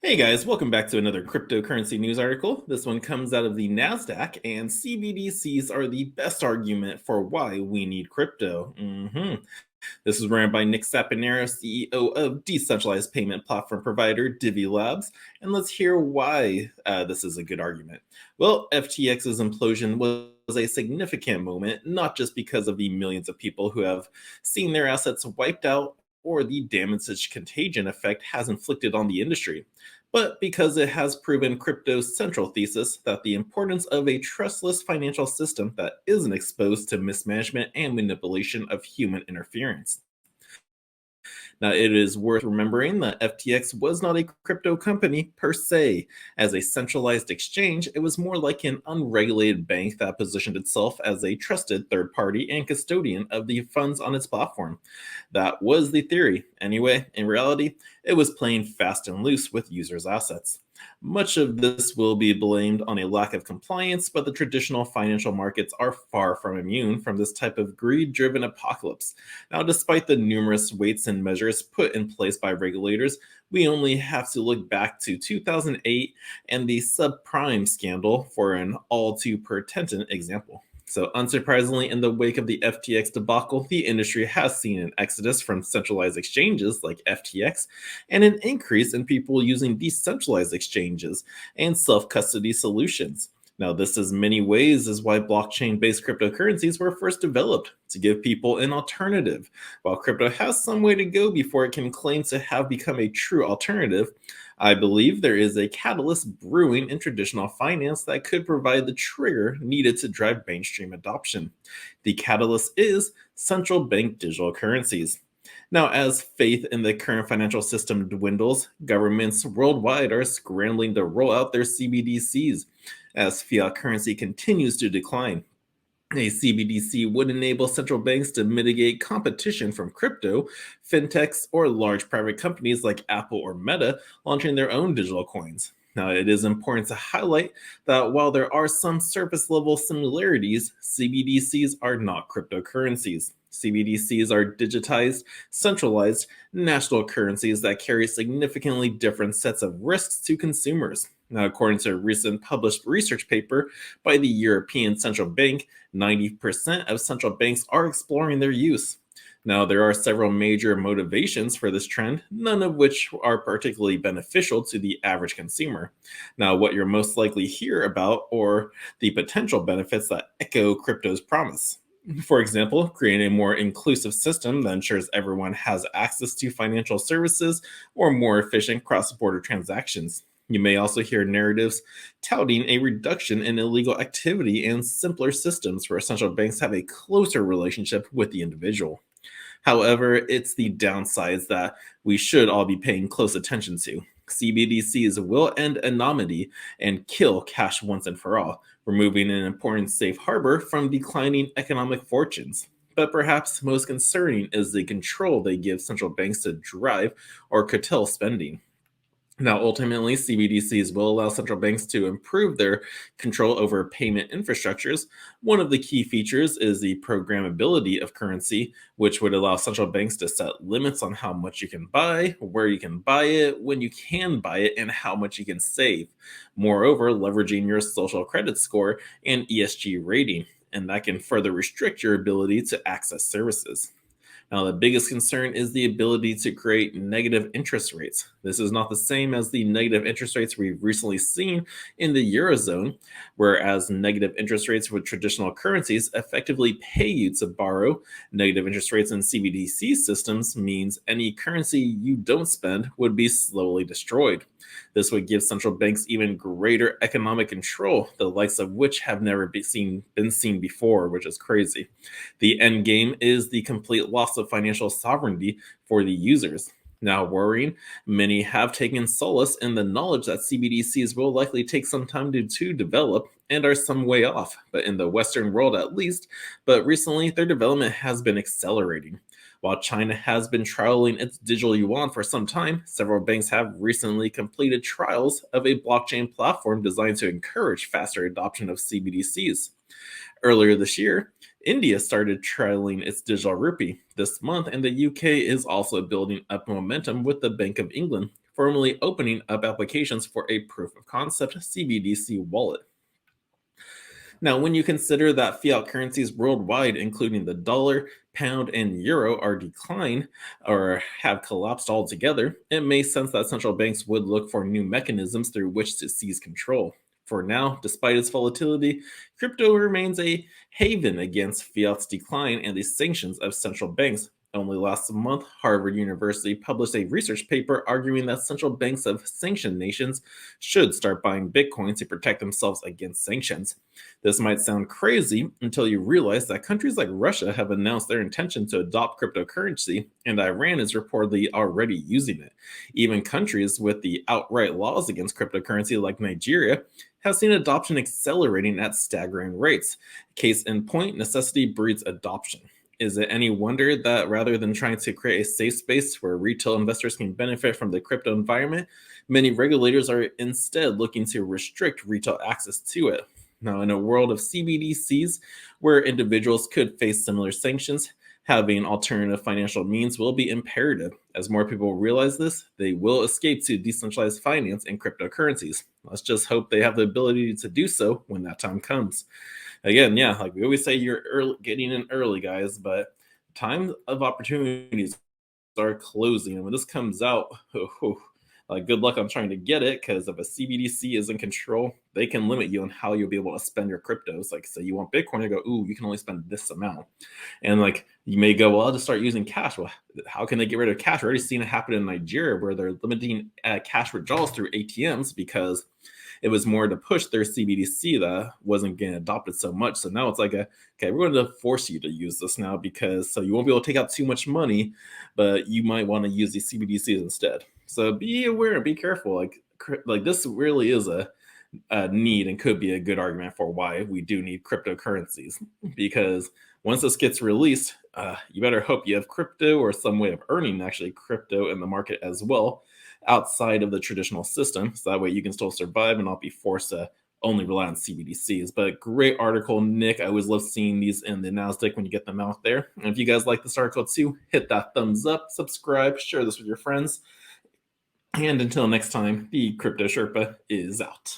Hey guys, welcome back to another cryptocurrency news article. This one comes out of the NASDAQ, and CBDCs are the best argument for why we need crypto. This is ran by Nick Saponaro, CEO of decentralized payment platform provider Divi Labs, and let's hear why this is a good argument. Well, FTX's implosion was a significant moment, not just because of the millions of people who have seen their assets wiped out or the damage contagion effect has inflicted on the industry, but because it has proven crypto's central thesis that the importance of a trustless financial system that isn't exposed to mismanagement and manipulation of human interference. Now, it is worth remembering that FTX was not a crypto company per se. As a centralized exchange, it was more like an unregulated bank that positioned itself as a trusted third party and custodian of the funds on its platform. That was the theory. Anyway, in reality, it was playing fast and loose with users' assets. Much of this will be blamed on a lack of compliance, but the traditional financial markets are far from immune from this type of greed driven apocalypse. Now, despite the numerous weights and measures put in place by regulators, we only have to look back to 2008 and the subprime scandal for an all too pertinent example. So, unsurprisingly, in the wake of the FTX debacle, the industry has seen an exodus from centralized exchanges like FTX and an increase in people using decentralized exchanges and self custody solutions. Now, this is many ways is why blockchain based cryptocurrencies were first developed to give people an alternative. While crypto has some way to go before it can claim to have become a true alternative, I believe there is a catalyst brewing in traditional finance that could provide the trigger needed to drive mainstream adoption. The catalyst is central bank digital currencies. Now, as faith in the current financial system dwindles, governments worldwide are scrambling to roll out their CBDCs as fiat currency continues to decline. A CBDC would enable central banks to mitigate competition from crypto, fintechs, or large private companies like Apple or Meta launching their own digital coins. Now, it is important to highlight that while there are some surface level similarities, CBDCs are not cryptocurrencies. CBDCs are digitized, centralized national currencies that carry significantly different sets of risks to consumers. Now, according to a recent published research paper by the European Central Bank, 90% of central banks are exploring their use. Now, there are several major motivations for this trend, none of which are particularly beneficial to the average consumer. Now, what you're most likely hear about are the potential benefits that echo crypto's promise. For example, creating a more inclusive system that ensures everyone has access to financial services or more efficient cross border transactions. You may also hear narratives touting a reduction in illegal activity and simpler systems where central banks have a closer relationship with the individual. However, it's the downsides that we should all be paying close attention to. CBDCs will end anonymity and kill cash once and for all, removing an important safe harbor from declining economic fortunes. But perhaps most concerning is the control they give central banks to drive or curtail spending. Now, ultimately, CBDCs will allow central banks to improve their control over payment infrastructures. One of the key features is the programmability of currency, which would allow central banks to set limits on how much you can buy, where you can buy it, when you can buy it, and how much you can save. Moreover, leveraging your social credit score and ESG rating, and that can further restrict your ability to access services. Now, the biggest concern is the ability to create negative interest rates. This is not the same as the negative interest rates we've recently seen in the Eurozone, whereas negative interest rates with traditional currencies effectively pay you to borrow. Negative interest rates in CBDC systems means any currency you don't spend would be slowly destroyed. This would give central banks even greater economic control, the likes of which have never been seen before, which is crazy. The end game is the complete loss of financial sovereignty for the users. Now, worrying, many have taken solace in the knowledge that CBDCs will likely take some time to develop and are some way off, but in the Western world at least. But recently, their development has been accelerating. While China has been trialing its digital yuan for some time, several banks have recently completed trials of a blockchain platform designed to encourage faster adoption of CBDCs. Earlier this year, India started trialing its digital rupee this month, and the UK is also building up momentum with the Bank of England formally opening up applications for a proof of concept CBDC wallet. Now, when you consider that fiat currencies worldwide, including the dollar, pound, and euro, are declined or have collapsed altogether, it makes sense that central banks would look for new mechanisms through which to seize control. For now, despite its volatility, crypto remains a haven against fiat's decline and the sanctions of central banks. Only last month, Harvard University published a research paper arguing that central banks of sanctioned nations should start buying Bitcoin to protect themselves against sanctions. This might sound crazy until you realize that countries like Russia have announced their intention to adopt cryptocurrency, and Iran is reportedly already using it. Even countries with the outright laws against cryptocurrency, like Nigeria, have seen adoption accelerating at staggering rates. Case in point, necessity breeds adoption. Is it any wonder that rather than trying to create a safe space where retail investors can benefit from the crypto environment, many regulators are instead looking to restrict retail access to it? Now, in a world of CBDCs where individuals could face similar sanctions, having alternative financial means will be imperative. As more people realize this, they will escape to decentralized finance and cryptocurrencies. Let's just hope they have the ability to do so when that time comes. Again, yeah, like we always say, you're early, getting in early, guys, but time of opportunities are closing. And when this comes out, like good luck on trying to get it, because if a CBDC is in control, they can limit you on how you'll be able to spend your cryptos. Like, say you want Bitcoin, you go, ooh, you can only spend this amount. And like you may go, well, I'll just start using cash. Well, how can they get rid of cash? We're already seeing it happen in Nigeria where they're limiting cash withdrawals through ATMs because it was more to push their CBDC that wasn't getting adopted so much. So now it's like, okay, we're going to force you to use this now because so you won't be able to take out too much money, but you might want to use these CBDCs instead. So be aware and be careful. Like this really is a need and could be a good argument for why we do need cryptocurrencies. Because once this gets released, you better hope you have crypto or some way of earning actually crypto in the market as well, outside of the traditional system. So that way you can still survive and not be forced to only rely on CBDCs. But great article, Nick. I always love seeing these in the NASDAQ when you get them out there. And if you guys like this article too, hit that thumbs up, subscribe, share this with your friends. And until next time, the Crypto Sherpa is out.